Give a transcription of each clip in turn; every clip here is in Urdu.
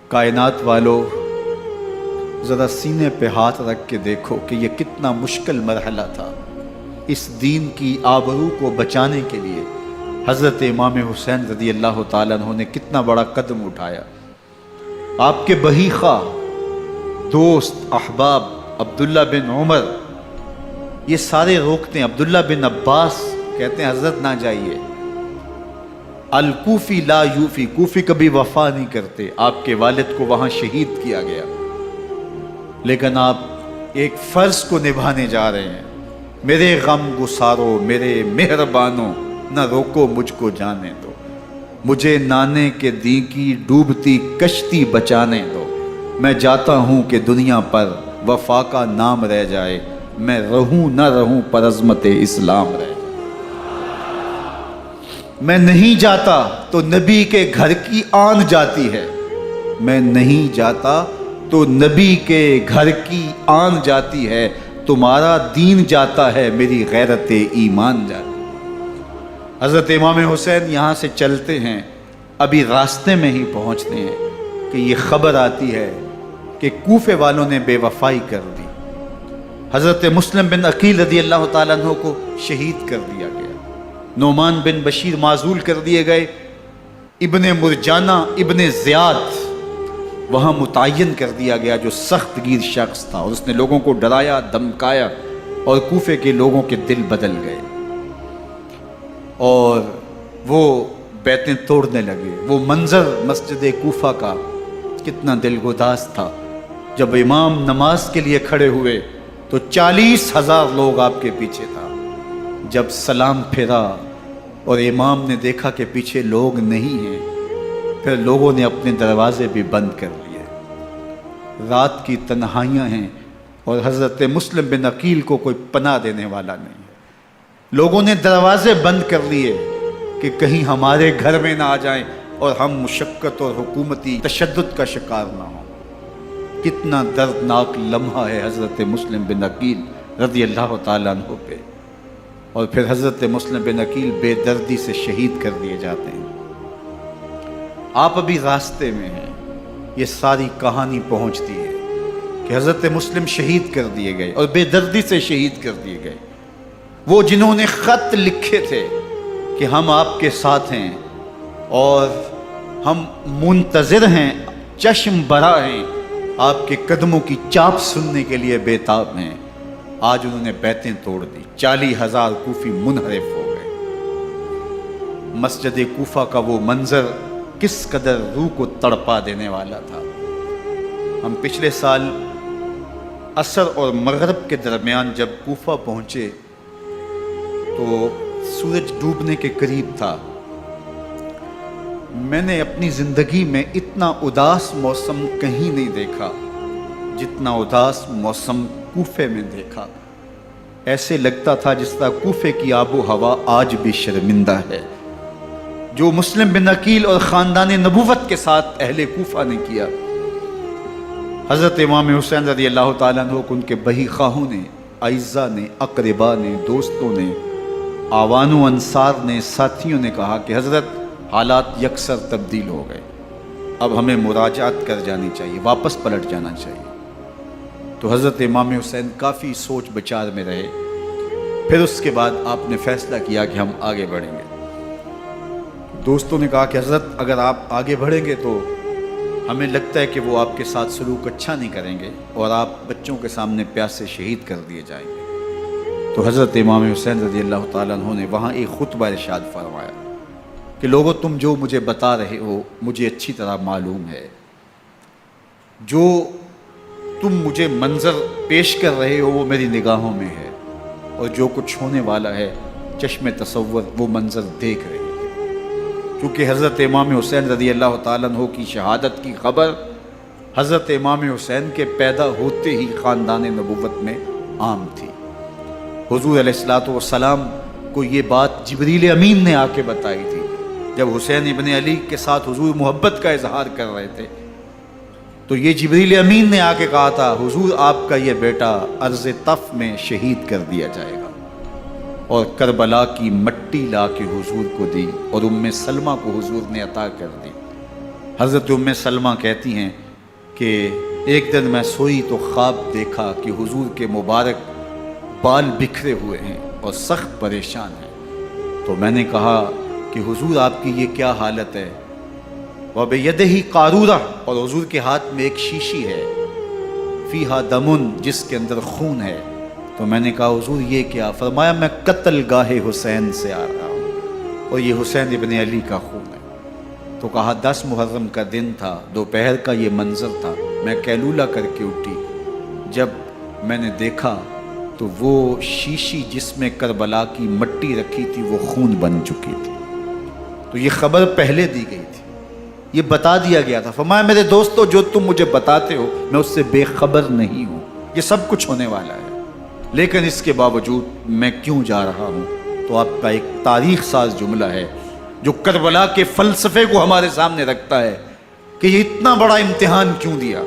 کائنات والو، ذرا سینے پہ ہاتھ رکھ کے دیکھو کہ یہ کتنا مشکل مرحلہ تھا۔ اس دین کی آبرو کو بچانے کے لیے حضرت امام حسین رضی اللہ تعالیٰ عنہ نے کتنا بڑا قدم اٹھایا۔ آپ کے بہی خواہ، دوست، احباب عبداللہ بن عمر یہ سارے روکتے ہیں۔ عبداللہ بن عباس کہتے ہیں حضرت نہ جائیے، الکوفی لا یوفی، کوفی کبھی وفا نہیں کرتے۔ آپ کے والد کو وہاں شہید کیا گیا، لیکن آپ ایک فرض کو نبھانے جا رہے ہیں۔ میرے غم گسارو، میرے مہربانوں، نہ روکو مجھ کو جانے دو، مجھے نانے کے دی کی ڈوبتی کشتی بچانے دو۔ میں جاتا ہوں کہ دنیا پر وفا کا نام رہ جائے، میں رہوں نہ رہوں پر عظمت اسلام رہ جائے۔ میں نہیں جاتا تو نبی کے گھر کی آن جاتی ہے، میں نہیں جاتا تو نبی کے گھر کی آن جاتی ہے۔ تمہارا دین جاتا ہے، میری غیرت ایمان جاتی ہے۔ حضرت امام حسین یہاں سے چلتے ہیں، ابھی راستے میں ہی پہنچتے ہیں کہ یہ خبر آتی ہے کہ کوفے والوں نے بے وفائی کر دی۔ حضرت مسلم بن عقیل رضی اللہ تعالیٰ عنہ کو شہید کر دیا گیا، نعمان بن بشیر معزول کر دیے گئے، ابن مرجانہ ابن زیاد وہاں متعین کر دیا گیا جو سخت گیر شخص تھا، اور اس نے لوگوں کو ڈرایا، دھمکایا، اور کوفے کے لوگوں کے دل بدل گئے اور وہ بیتیں توڑنے لگے۔ وہ منظر مسجد کوفہ کا کتنا دلگداز تھا۔ جب امام نماز کے لیے کھڑے ہوئے تو 40,000 لوگ آپ کے پیچھے تھا۔ جب سلام پھیرا اور امام نے دیکھا کہ پیچھے لوگ نہیں ہیں، پھر لوگوں نے اپنے دروازے بھی بند کر لیے۔ رات کی تنہائیاں ہیں اور حضرت مسلم بن عقیل کو کوئی پناہ دینے والا نہیں ہے۔ لوگوں نے دروازے بند کر لیے کہ کہیں ہمارے گھر میں نہ آ جائیں اور ہم مشقت اور حکومتی تشدد کا شکار نہ ہوں۔ کتنا دردناک لمحہ ہے حضرت مسلم بن عقیل رضی اللہ تعالیٰ عنہ پہ، اور پھر حضرت مسلم بن عقیل بے دردی سے شہید کر دیے جاتے ہیں۔ آپ ابھی راستے میں ہیں، یہ ساری کہانی پہنچتی ہے کہ حضرت مسلم شہید کر دیے گئے اور بے دردی سے شہید کر دیے گئے۔ وہ جنہوں نے خط لکھے تھے کہ ہم آپ کے ساتھ ہیں اور ہم منتظر ہیں، چشم برا ہیں، آپ کے قدموں کی چاپ سننے کے لیے بےتاب ہیں، آج انہوں نے بیتیں توڑ دی۔ 40,000 کوفی منحرف ہو گئے۔ مسجد کوفہ کا وہ منظر کس قدر روح کو تڑپا دینے والا تھا۔ ہم پچھلے سال عصر اور مغرب کے درمیان جب کوفہ پہنچے تو سورج ڈوبنے کے قریب تھا۔ میں نے اپنی زندگی میں اتنا اداس موسم کہیں نہیں دیکھا جتنا اداس موسم کوفے میں دیکھا۔ ایسے لگتا تھا جس طرح کوفے کی آب و ہوا آج بھی شرمندہ ہے۔ جو مسلم بن عقیل اور خاندان نبوت کے ساتھ اہل کوفہ نے کیا، حضرت امام حسین رضی اللہ تعالیٰ عنہ کو ان کے بہی خواہوں نے، اعزاء نے، اقربا نے، دوستوں نے، آوان و انصار نے، ساتھیوں نے کہا کہ حضرت حالات یکسر تبدیل ہو گئے، اب ہمیں مراجعت کر جانی چاہیے، واپس پلٹ جانا چاہیے۔ تو حضرت امام حسین کافی سوچ بچار میں رہے۔ پھر اس کے بعد آپ نے فیصلہ کیا کہ ہم آگے بڑھیں گے۔ دوستوں نے کہا کہ حضرت اگر آپ آگے بڑھیں گے تو ہمیں لگتا ہے کہ وہ آپ کے ساتھ سلوک اچھا نہیں کریں گے اور آپ بچوں کے سامنے پیاسے شہید کر دیے جائیں گے۔ تو حضرت امام حسین رضی اللہ تعالیٰ عنہ نے وہاں ایک خطبہ ارشاد فرمایا کہ لوگوں تم جو مجھے بتا رہے ہو مجھے اچھی طرح معلوم ہے، جو تم مجھے منظر پیش کر رہے ہو وہ میری نگاہوں میں ہے، اور جو کچھ ہونے والا ہے چشم تصور وہ منظر دیکھ رہے ہیں۔ کیونکہ حضرت امام حسین رضی اللہ تعالیٰ عنہ کی شہادت کی خبر حضرت امام حسین کے پیدا ہوتے ہی خاندان نبوت میں عام تھی۔ حضور علیہ الصلوۃ والسلام کو یہ بات جبریل امین نے آ کے بتائی تھی جب حسین ابن علی کے ساتھ حضور محبت کا اظہار کر رہے تھے، تو یہ جبریل امین نے آ کے کہا تھا حضور آپ کا یہ بیٹا عرض طف میں شہید کر دیا جائے گا، اور کربلا کی مٹی لا کے حضور کو دی اور ام سلمہ کو حضور نے عطا کر دی۔ حضرت ام سلمہ کہتی ہیں کہ ایک دن میں سوئی تو خواب دیکھا کہ حضور کے مبارک بال بکھرے ہوئے ہیں اور سخت پریشان ہیں۔ تو میں نے کہا کہ حضور آپ کی یہ کیا حالت ہے؟ وَبِيَدِهِ قَارُورَةٌ، اور حضور کے ہاتھ میں ایک شیشی ہے، فِيهَا دَمٌ، جس کے اندر خون ہے۔ تو میں نے کہا حضور یہ کیا؟ فرمایا میں قتل گاہ حسین سے آ رہا ہوں اور یہ حسین ابن علی کا خون ہے۔ تو کہا 10 محرم کا دن تھا، دوپہر کا یہ منظر تھا، میں قیلولہ کر کے اٹھی، جب میں نے دیکھا تو وہ شیشی جس میں کربلا کی مٹی رکھی تھی وہ خون بن چکی تھی۔ تو یہ خبر پہلے دی گئی تھی، یہ بتا دیا گیا تھا۔ فرمایا میرے دوستو جو تم مجھے بتاتے ہو میں اس سے بے خبر نہیں ہوں، یہ سب کچھ ہونے والا ہے، لیکن اس کے باوجود میں کیوں جا رہا ہوں؟ تو آپ کا ایک تاریخ ساز جملہ ہے جو کربلا کے فلسفے کو ہمارے سامنے رکھتا ہے کہ یہ اتنا بڑا امتحان کیوں دیا۔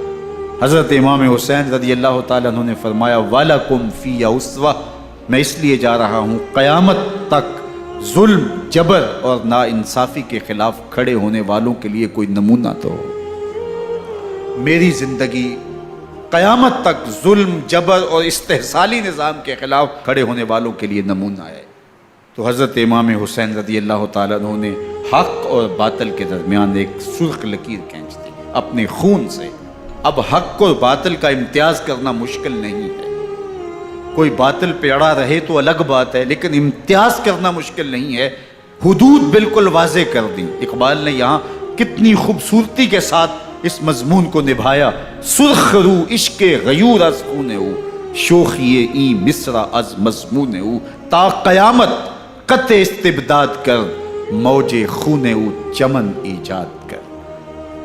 حضرت امام حسین رضی اللہ تعالیٰ عنہ نے فرمایا وَلَكُمْ فِيَّ أُسْوَةٌ، میں اس لیے جا رہا ہوں قیامت تک ظلم، جبر اور ناانصافی کے خلاف کھڑے ہونے والوں کے لیے کوئی نمونہ تو ہو۔ میری زندگی قیامت تک ظلم، جبر اور استحصالی نظام کے خلاف کھڑے ہونے والوں کے لیے نمونہ ہے۔ تو حضرت امام حسین رضی اللہ تعالیٰ عنہ نے حق اور باطل کے درمیان ایک سرخ لکیر کھینچ دی اپنے خون سے۔ اب حق اور باطل کا امتیاز کرنا مشکل نہیں ہے، کوئی باطل پہ اڑا رہے تو الگ بات ہے، لیکن امتیاز کرنا مشکل نہیں ہے۔ حدود بالکل واضح کر دی۔ اقبال نے یہاں کتنی خوبصورتی کے ساتھ اس مضمون کو نبھایا۔ سرخ رو عشق غیور از خون او، شوخی ای مصرع از مضمون او، تا قیامت قطع استبداد کر، موج خون او چمن ایجاد کر۔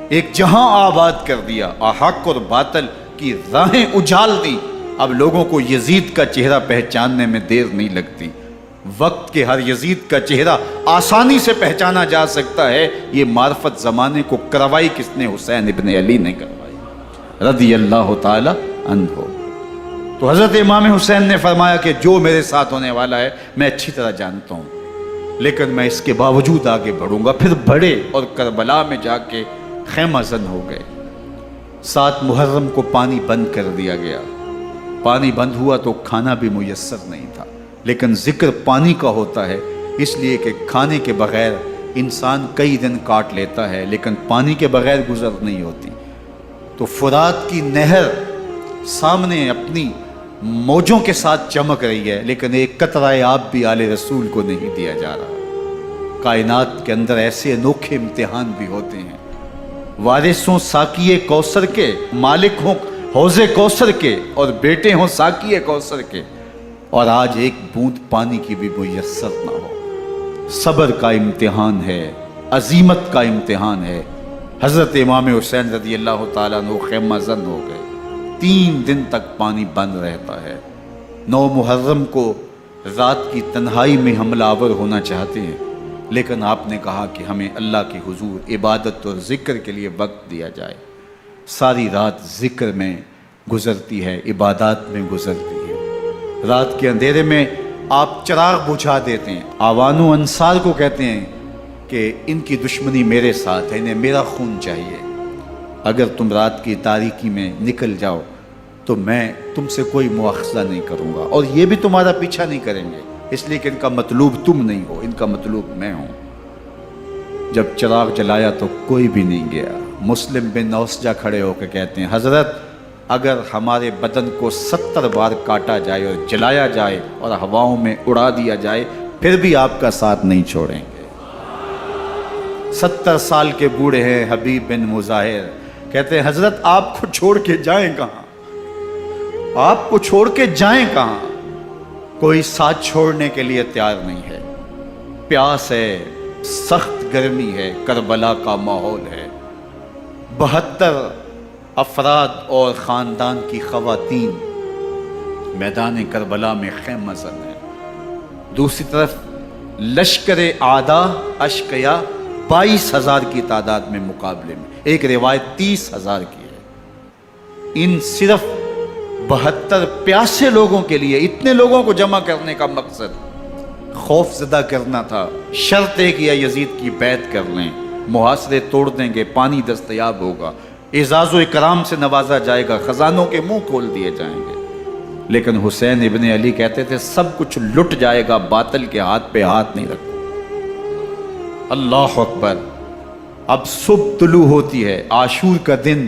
ایک جہاں آباد کر دیا، حق اور باطل کی راہیں اجال دی۔ اب لوگوں کو یزید کا چہرہ پہچاننے میں دیر نہیں لگتی، وقت کے ہر یزید کا چہرہ آسانی سے پہچانا جا سکتا ہے۔ یہ معرفت زمانے کو کروائی کس نے؟ حسین ابن علی نے کروائی رضی اللہ تعالی عنہ۔ تو حضرت امام حسین نے فرمایا کہ جو میرے ساتھ ہونے والا ہے میں اچھی طرح جانتا ہوں، لیکن میں اس کے باوجود آگے بڑھوں گا۔ پھر بڑھے اور کربلا میں جا کے خیمہ زن ہو گئے۔ 7 محرم کو پانی بند کر دیا گیا۔ پانی بند ہوا تو کھانا بھی میسر نہیں تھا، لیکن ذکر پانی کا ہوتا ہے اس لیے کہ کھانے کے بغیر انسان کئی دن کاٹ لیتا ہے، لیکن پانی کے بغیر گزر نہیں ہوتی۔ تو فرات کی نہر سامنے اپنی موجوں کے ساتھ چمک رہی ہے، لیکن ایک قطرہ آب بھی آل رسول کو نہیں دیا جا رہا۔ کائنات کے اندر ایسے انوکھے امتحان بھی ہوتے ہیں۔ وارث ہوں ساقی کوثر کے، مالک ہوں حوض کوثر کے، اور بیٹے ہوں ساقی کوثر کے، اور آج ایک بوند پانی کی بھی میسر نہ ہو۔ صبر کا امتحان ہے، عزیمت کا امتحان ہے۔ حضرت امام حسین رضی اللہ تعالیٰ عنہ خیمہ زن ہو گئے۔ 3 دن تک پانی بند رہتا ہے۔ 9 محرم کو رات کی تنہائی میں حملہ آور ہونا چاہتے ہیں، لیکن آپ نے کہا کہ ہمیں اللہ کے حضور عبادت اور ذکر کے لیے وقت دیا جائے۔ ساری رات ذکر میں گزرتی ہے، عبادات میں گزرتی ہے۔ رات کے اندھیرے میں آپ چراغ بجھا دیتے ہیں۔ آوان و انصار کو کہتے ہیں کہ ان کی دشمنی میرے ساتھ ہے، انہیں میرا خون چاہیے۔ اگر تم رات کی تاریکی میں نکل جاؤ تو میں تم سے کوئی مواخذہ نہیں کروں گا، اور یہ بھی تمہارا پیچھا نہیں کریں گے، اس لیے کہ ان کا مطلوب تم نہیں ہو، ان کا مطلوب میں ہوں۔ جب چراغ جلایا تو کوئی بھی نہیں گیا۔ مسلم بن نوسجہ کھڑے ہو کے کہتے ہیں حضرت اگر ہمارے بدن کو 70 بار کاٹا جائے اور جلایا جائے اور ہواؤں میں اڑا دیا جائے پھر بھی آپ کا ساتھ نہیں چھوڑیں گے۔ 70 سال کے بوڑھے ہیں حبیب بن مظاہر، کہتے ہیں حضرت آپ کو چھوڑ کے جائیں کہاں، آپ کو چھوڑ کے جائیں کہاں؟ کوئی ساتھ چھوڑنے کے لیے تیار نہیں ہے۔ پیاس ہے، سخت گرمی ہے، کربلا کا ماحول ہے، 72 افراد اور خاندان کی خواتین میدان کربلا میں خیمہ زن ہیں۔ دوسری طرف لشکر اعداء اشقیا 22,000 کی تعداد میں مقابلے میں، ایک روایت 30,000 کی ہے۔ ان صرف 72 پیاسے لوگوں کے لیے اتنے لوگوں کو جمع کرنے کا مقصد خوف زدہ کرنا تھا۔ شرط ہے کہ یا یزید کی بیعت کر لیں محاصرے توڑ دیں گے، پانی دستیاب ہوگا، اعزاز و اکرام سے نوازا جائے گا، خزانوں کے منہ کھول دیے جائیں گے۔ لیکن حسین ابن علی کہتے تھے سب کچھ لٹ جائے گا، باطل کے ہاتھ پہ ہاتھ نہیں رکھو۔ اللہ اکبر۔ اب صبح طلوع ہوتی ہے، عاشور کا دن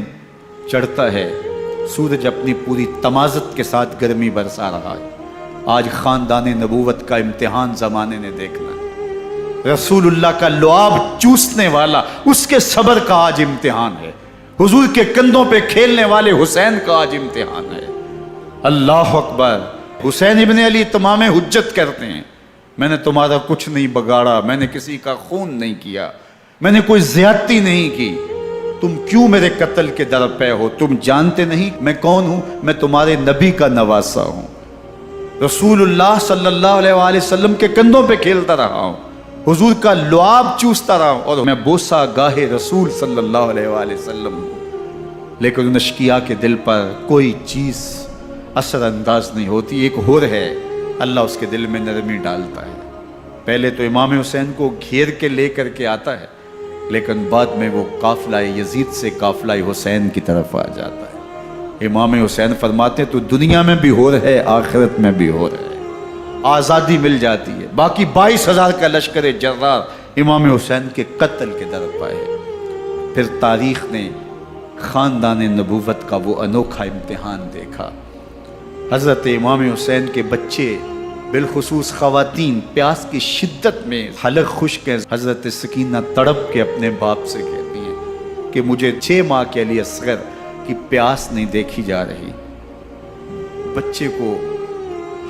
چڑھتا ہے، سورج اپنی پوری تمازت کے ساتھ گرمی برسا رہا ہے۔ آج خاندان نبوت کا امتحان زمانے نے دیکھنا ہے۔ رسول اللہ کا لعاب چوسنے والا، اس کے صبر کا آج امتحان ہے۔ حضور کے کندھوں پہ کھیلنے والے حسین کا آج امتحان ہے۔ اللہ اکبر۔ حسین ابن علی تمام حجت کرتے ہیں، میں نے تمہارا کچھ نہیں بگاڑا، میں نے کسی کا خون نہیں کیا، میں نے کوئی زیادتی نہیں کی، تم کیوں میرے قتل کے در پہ ہو؟ تم جانتے نہیں میں کون ہوں؟ میں تمہارے نبی کا نواسا ہوں، رسول اللہ صلی اللہ علیہ وآلہ وسلم کے کندھوں پہ کھیلتا رہا ہوں، حضور کا لعاب چوستا رہا ہوں، اور میں بوسہ گاہ رسول صلی اللہ علیہ وآلہ وسلم ہوں۔ لیکن ان اشقیاء کے دل پر کوئی چیز اثر انداز نہیں ہوتی۔ ایک ہور ہے، اللہ اس کے دل میں نرمی ڈالتا ہے۔ پہلے تو امام حسین کو گھیر کے لے کر کے آتا ہے، لیکن بعد میں وہ قافلہ یزید سے قافلہ حسین کی طرف آ جاتا ہے۔ امام حسین فرماتے ہیں تو دنیا میں بھی ہور ہے، آخرت میں بھی ہور ہے، آزادی مل جاتی ہے۔ باقی 22,000 کا لشکر جرار امام حسین کے قتل کے در پائے۔ پھر تاریخ نے خاندان نبوت کا وہ انوکھا امتحان دیکھا۔ حضرت امام حسین کے بچے، بالخصوص خواتین، پیاس کی شدت میں حلق خشک ہیں۔ حضرت سکینہ تڑپ کے اپنے باپ سے کہتی ہیں کہ مجھے 6 ماہ کے علی اصغر کی پیاس نہیں دیکھی جا رہی۔ بچے کو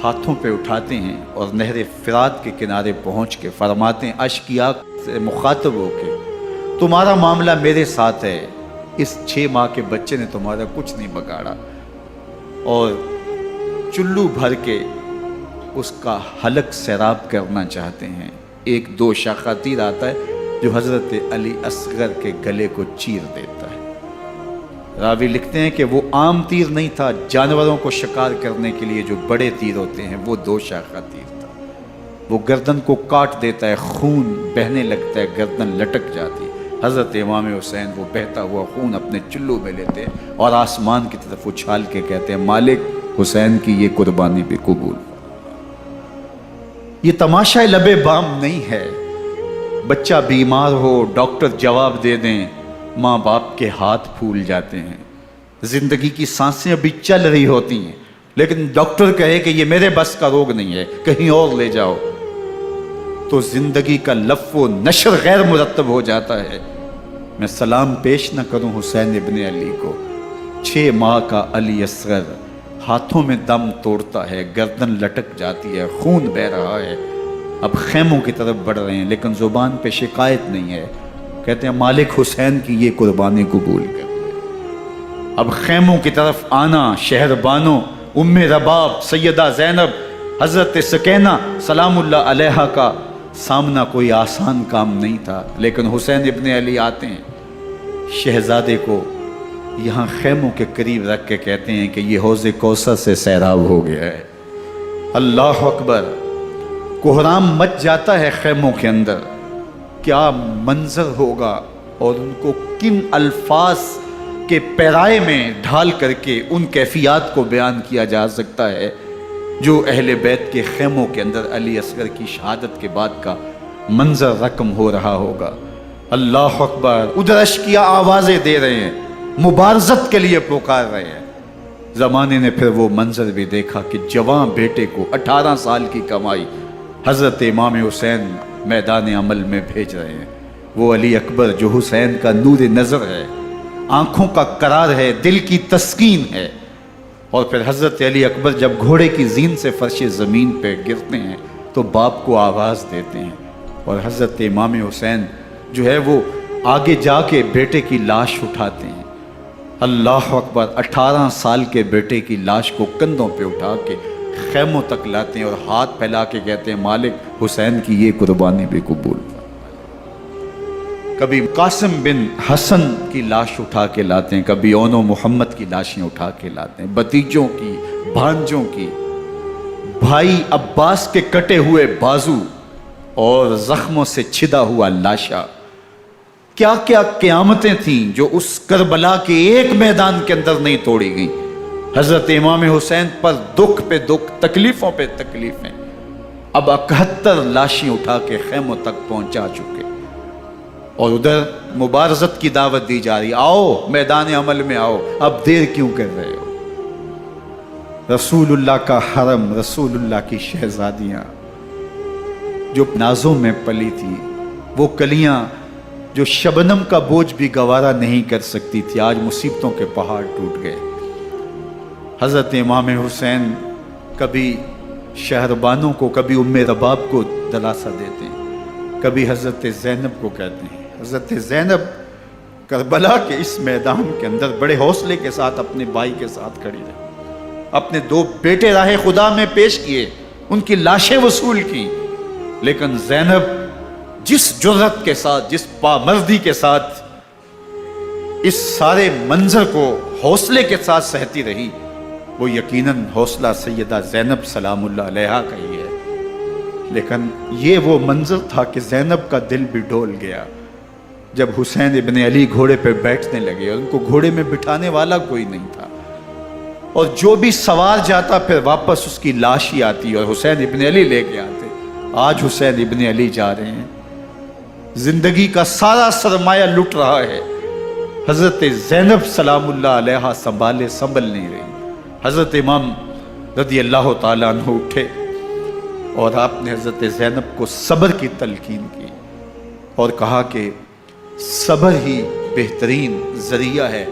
ہاتھوں پہ اٹھاتے ہیں اور نہر فرات کے کنارے پہنچ کے فرماتے ہیں اشقیاء سے مخاطب ہو کے، تمہارا معاملہ میرے ساتھ ہے، اس 6 ماہ کے بچے نے تمہارا کچھ نہیں بگاڑا، اور چلو بھر کے اس کا حلق سیراب کرنا چاہتے ہیں۔ ایک 2 شاخہ تیر آتا ہے جو حضرت علی اصغر کے گلے کو چیر دیتا ہے۔ راوی لکھتے ہیں کہ وہ عام تیر نہیں تھا، جانوروں کو شکار کرنے کے لیے جو بڑے تیر ہوتے ہیں وہ 2 شاخہ تیر تھا۔ وہ گردن کو کاٹ دیتا ہے، خون بہنے لگتا ہے، گردن لٹک جاتی۔ حضرت امام حسین وہ بہتا ہوا خون اپنے چلو میں لیتے ہیں اور آسمان کی طرف اچھال کے کہتے ہیں مالک حسین کی یہ قربانی بھی قبول۔ یہ تماشا لبے بام نہیں ہے، بچہ بیمار ہو، ڈاکٹر جواب دے دیں، ماں باپ کے ہاتھ پھول جاتے ہیں، زندگی کی سانسیں ابھی چل رہی ہوتی ہیں، لیکن ڈاکٹر کہے کہ یہ میرے بس کا روگ نہیں ہے، کہیں اور لے جاؤ، تو زندگی کا لف و نشر غیر مرتب ہو جاتا ہے۔ میں سلام پیش نہ کروں حسین ابن علی کو، 6 ماہ کا علی اصغر ہاتھوں میں دم توڑتا ہے، گردن لٹک جاتی ہے، خون بہہ رہا ہے۔ اب خیموں کی طرف بڑھ رہے ہیں، لیکن زبان پہ شکایت نہیں ہے، کہتے ہیں مالک حسین کی یہ قربانی قبول کر لے۔ اب خیموں کی طرف آنا، شہر بانو، ام رباب، سیدہ زینب، حضرت سکینہ سلام اللہ علیہا کا سامنا کوئی آسان کام نہیں تھا، لیکن حسین ابن علی آتے ہیں، شہزادے کو یہاں خیموں کے قریب رکھ کے کہتے ہیں کہ یہ حوض کوثر سے سیراب ہو گیا ہے۔ اللہ اکبر۔ کوہرام مچ جاتا ہے خیموں کے اندر، کیا منظر ہوگا اور ان کو کن الفاظ کے پیرائے میں ڈھال کر کے ان کیفیات کو بیان کیا جا سکتا ہے جو اہل بیت کے خیموں کے اندر علی اصغر کی شہادت کے بعد کا منظر رقم ہو رہا ہوگا۔ اللہ اکبر۔ ادھر اشقیاء آوازیں دے رہے ہیں، مبارزت کے لیے پکار رہے ہیں۔ زمانے نے پھر وہ منظر بھی دیکھا کہ جوان بیٹے کو 18 سال کی کمائی حضرت امام حسین میدان عمل میں بھیج رہے ہیں۔ وہ علی اکبر جو حسین کا نور نظر ہے، آنکھوں کا قرار ہے، دل کی تسکین ہے۔ اور پھر حضرت علی اکبر جب گھوڑے کی زین سے فرش زمین پہ گرتے ہیں تو باپ کو آواز دیتے ہیں، اور حضرت امام حسین جو ہے وہ آگے جا کے بیٹے کی لاش اٹھاتے ہیں۔ اللہ اکبر۔ 18 سال کے بیٹے کی لاش کو کندھوں پہ اٹھا کے خیموں تک لاتے ہیں اور ہاتھ پھیلا کے کہتے ہیں مالک حسین کی یہ قربانی بھی قبول۔ کبھی قاسم بن حسن کی لاش اٹھا کے لاتے ہیں، کبھی اون و محمد کی لاشیں اٹھا کے لاتے ہیں، بتیجوں کی، بھانجوں کی، بھائی عباس کے کٹے ہوئے بازو اور زخموں سے چھدا ہوا لاشا، کیا کیا قیامتیں تھیں جو اس کربلا کے ایک میدان کے اندر نہیں توڑی گئیں. حضرت امام حسین پر دکھ پہ دکھ، تکلیفوں پہ تکلیفیں. اب 71 لاشیں اٹھا کے خیموں تک پہنچا چکے، اور ادھر مبارزت کی دعوت دی جا رہی، آؤ میدان عمل میں آؤ، اب دیر کیوں کر رہے ہو. رسول اللہ کا حرم، رسول اللہ کی شہزادیاں جو نازوں میں پلی تھی، وہ کلیاں جو شبنم کا بوجھ بھی گوارا نہیں کر سکتی تھی، آج مصیبتوں کے پہاڑ ٹوٹ گئے. حضرت امام حسین کبھی شہربانوں کو، کبھی ام رباب کو دلاسا دیتے ہیں، کبھی حضرت زینب کو کہتے ہیں. حضرت زینب کربلا کے اس میدان کے اندر بڑے حوصلے کے ساتھ اپنے بھائی کے ساتھ کھڑی رہی، اپنے 2 بیٹے راہ خدا میں پیش کیے، ان کی لاشیں وصول کی، لیکن زینب جس جرأت کے ساتھ، جس پامردی کے ساتھ اس سارے منظر کو حوصلے کے ساتھ سہتی رہی، وہ یقیناً حوصلہ سیدہ زینب سلام اللہ علیہا کا ہی ہے. لیکن یہ وہ منظر تھا کہ زینب کا دل بھی ڈول گیا جب حسین ابن علی گھوڑے پہ بیٹھنے لگے، اور ان کو گھوڑے میں بٹھانے والا کوئی نہیں تھا، اور جو بھی سوار جاتا پھر واپس اس کی لاش ہی آتی اور حسین ابن علی لے کے آتے. آج حسین ابن علی جا رہے ہیں، زندگی کا سارا سرمایہ لٹ رہا ہے. حضرت زینب سلام اللہ علیہا سنبھل نہیں رہی. حضرت امام رضی اللہ تعالیٰ عنہ اٹھے اور آپ نے حضرت زینب کو صبر کی تلقین کی اور کہا کہ صبر ہی بہترین ذریعہ ہے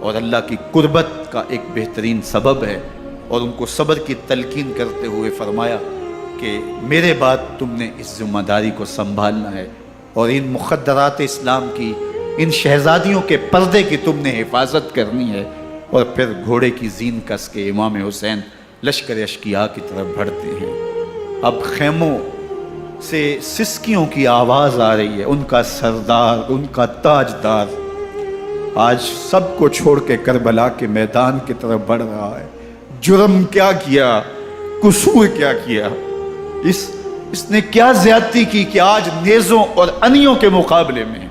اور اللہ کی قربت کا ایک بہترین سبب ہے. اور ان کو صبر کی تلقین کرتے ہوئے فرمایا کہ میرے بعد تم نے اس ذمہ داری کو سنبھالنا ہے، اور ان مخدرات اسلام کی، ان شہزادیوں کے پردے کی تم نے حفاظت کرنی ہے. اور پھر گھوڑے کی زین کس کے امام حسین لشکر اشقیاء کی طرف بڑھتے ہیں. اب خیموں سے سسکیوں کی آواز آ رہی ہے، ان کا سردار، ان کا تاجدار آج سب کو چھوڑ کے کربلا کے میدان کی طرف بڑھ رہا ہے. جرم کیا کیا، قصور کیا کیا، اس نے کیا زیادتی کی کہ آج نیزوں اور انیوں کے مقابلے میں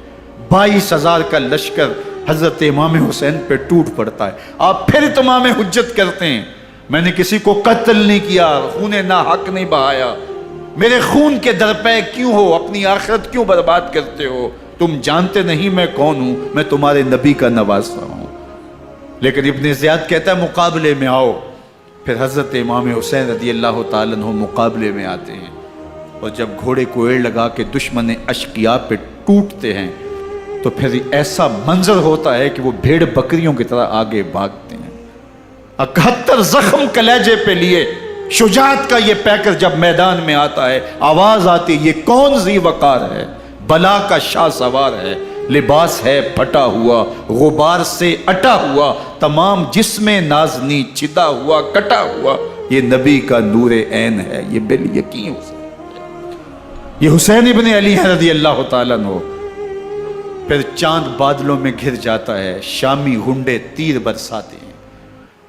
22,000 کا لشکر حضرت امام حسین پہ ٹوٹ پڑتا ہے. آپ پھر اتمام حجت کرتے ہیں، میں نے کسی کو قتل نہیں کیا، خون ناحق نہیں بہایا، میرے خون کے درپے کیوں ہو، اپنی آخرت کیوں برباد کرتے ہو، تم جانتے نہیں میں کون ہوں، میں تمہارے نبی کا نواسا ہوں. لیکن ابن زیاد کہتا ہے مقابلے میں آؤ. پھر حضرت امام حسین رضی اللہ تعالیٰ عنہ مقابلے میں آتے ہیں، اور جب گھوڑے کو ایڑ لگا کے دشمن اشقیاء پہ ٹوٹتے ہیں تو پھر ایسا منظر ہوتا ہے کہ وہ بھیڑ بکریوں کی طرح آگے بھاگتے ہیں. 71 زخم کلیجے پہ لیے شجاعت کا یہ پیکر جب میدان میں آتا ہے، آواز آتی، یہ کون ذی وقار ہے، بلا کا شاہ سوار ہے، لباس ہے پھٹا ہوا، غبار سے اٹا ہوا، تمام جسم نازنی چدا ہوا کٹا ہوا، یہ نبی کا نور عین ہے، یہ بالیقین یہ حسین ابن علی ہے رضی اللہ تعالیٰ عنہ. پھر چاند بادلوں میں گھر جاتا ہے، شامی غنڈے تیر برساتے ہیں،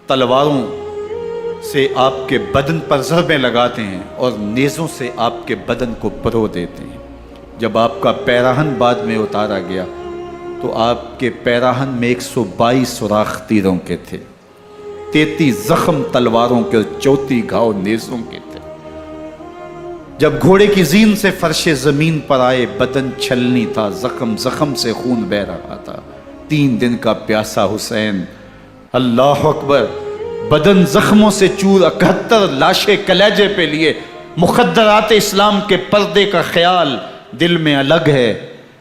تلواروں سے آپ کے بدن پر ضربیں لگاتے ہیں اور نیزوں سے آپ کے بدن کو پرو دیتے ہیں. جب آپ کا پیراہن بعد میں اتارا گیا تو آپ کے پیراہن میں 122 سوراخ تیروں کے تھے، 33 زخم تلواروں کے اور 34 گھاؤ نیزوں کے تھے. جب گھوڑے کی زین سے فرش زمین پر آئے، بدن چھلنی تھا، زخم سے خون بہ رہا تھا. 3 دن کا پیاسا حسین، اللہ اکبر، بدن زخموں سے چور، 71 لاشیں کلیجے پہ لیے، مخدرات اسلام کے پردے کا خیال دل میں الگ ہے.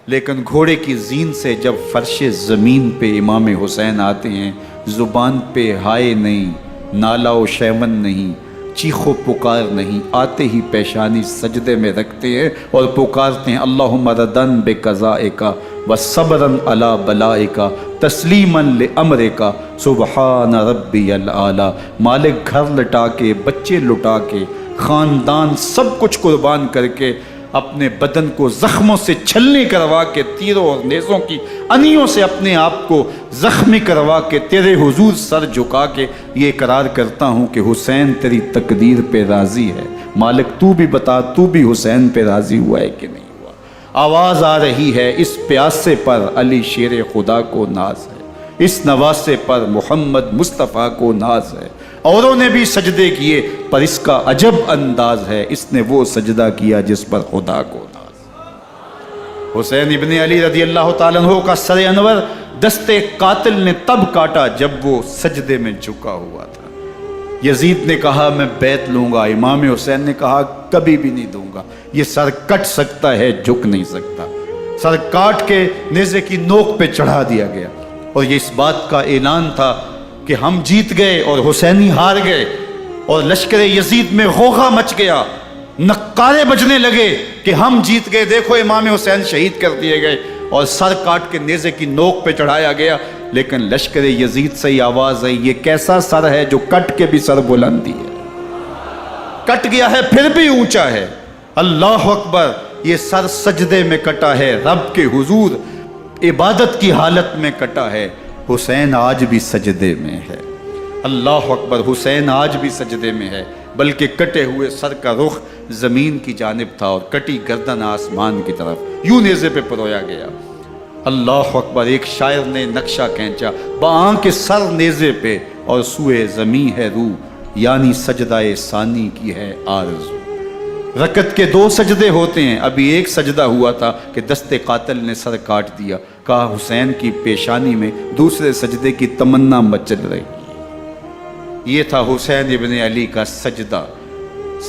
لیکن گھوڑے کی زین سے جب فرش زمین پہ امام حسین آتے ہیں، زبان پہ ہائے نہیں، نالا و شیون نہیں، چیخ و پکار نہیں، آتے ہی پیشانی سجدے میں رکھتے ہیں اور پکارتے ہیں اللہم ردن بقضائک و صبرن علی بلائک تسلیما لامرک سبحان ربی العالی. مالک گھر لٹا کے، بچے لٹا کے، خاندان سب کچھ قربان کر کے، اپنے بدن کو زخموں سے چھلنی کروا کے، تیروں اور نیزوں کی انیوں سے اپنے آپ کو زخمی کروا کے، تیرے حضور سر جھکا کے یہ اقرار کرتا ہوں کہ حسین تیری تقدیر پہ راضی ہے. مالک تو بھی بتا، تو بھی حسین پہ راضی ہوا ہے کہ نہیں ہوا؟ آواز آ رہی ہے اس پیاسے پر علی شیر خدا کو ناز ہے، اس نواسے پر محمد مصطفیٰ کو ناز ہے۔ اوروں نے بھی سجدے کیے پر اس کا عجب انداز ہے، اس نے وہ سجدہ کیا جس پر خدا کو ناز ہے۔ حسین ابن علی رضی اللہ تعالیٰ عنہ کا سر انور دستے قاتل نے تب کاٹا جب وہ سجدے میں جھکا ہوا تھا۔ یزید نے کہا میں بیعت لوں گا، امام حسین نے کہا کبھی بھی نہیں دوں گا، یہ سر کٹ سکتا ہے جھک نہیں سکتا۔ سر کاٹ کے نیزے کی نوک پہ چڑھا دیا گیا، اور یہ اس بات کا اعلان تھا کہ ہم جیت گئے اور حسینی ہار گئے، اور لشکر یزید میں غوغا مچ گیا، نقارے بجنے لگے کہ ہم جیت گئے، دیکھو امام حسین شہید کر دیے گئے، اور سر کاٹ کے نیزے کی نوک پہ چڑھایا گیا۔ لیکن لشکر یزید سے ہی آواز آئی یہ کیسا سر ہے جو کٹ کے بھی سر بلندی ہے، کٹ گیا ہے پھر بھی اونچا ہے۔ اللہ اکبر، یہ سر سجدے میں کٹا ہے، رب کے حضور عبادت کی حالت میں کٹا ہے۔ حسین آج بھی سجدے میں ہے، اللہ اکبر، حسین آج بھی سجدے میں ہے، بلکہ کٹے ہوئے سر کا رخ زمین کی جانب تھا اور کٹی گردن آسمان کی طرف، یوں نیزے پہ پرویا گیا۔ اللہ اکبر، ایک شاعر نے نقشہ کھینچا، بآنکھ سر نیزے پہ اور سوئے زمیں ہے روح، یعنی سجدہ ثانی کی ہے آرزو۔ رکعت کے 2 سجدے ہوتے ہیں، ابھی ایک سجدہ ہوا تھا کہ دستے قاتل نے سر کاٹ دیا، کہا حسین کی پیشانی میں دوسرے سجدے کی تمنا مچل رہی۔ یہ تھا حسین ابن علی کا سجدہ،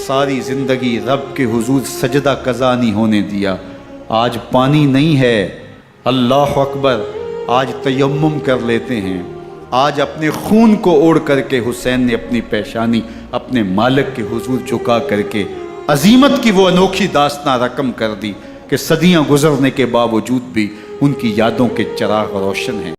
ساری زندگی رب کے حضور سجدہ قضا نہیں ہونے دیا۔ آج پانی نہیں ہے، اللہ اکبر، آج تیمم کر لیتے ہیں، آج اپنے خون کو اوڑھ کر کے حسین نے اپنی پیشانی اپنے مالک کے حضور جھکا کر کے عظیمت کی وہ انوکھی داستان رقم کر دی کہ صدیاں گزرنے کے باوجود بھی ان کی یادوں کے چراغ روشن ہیں۔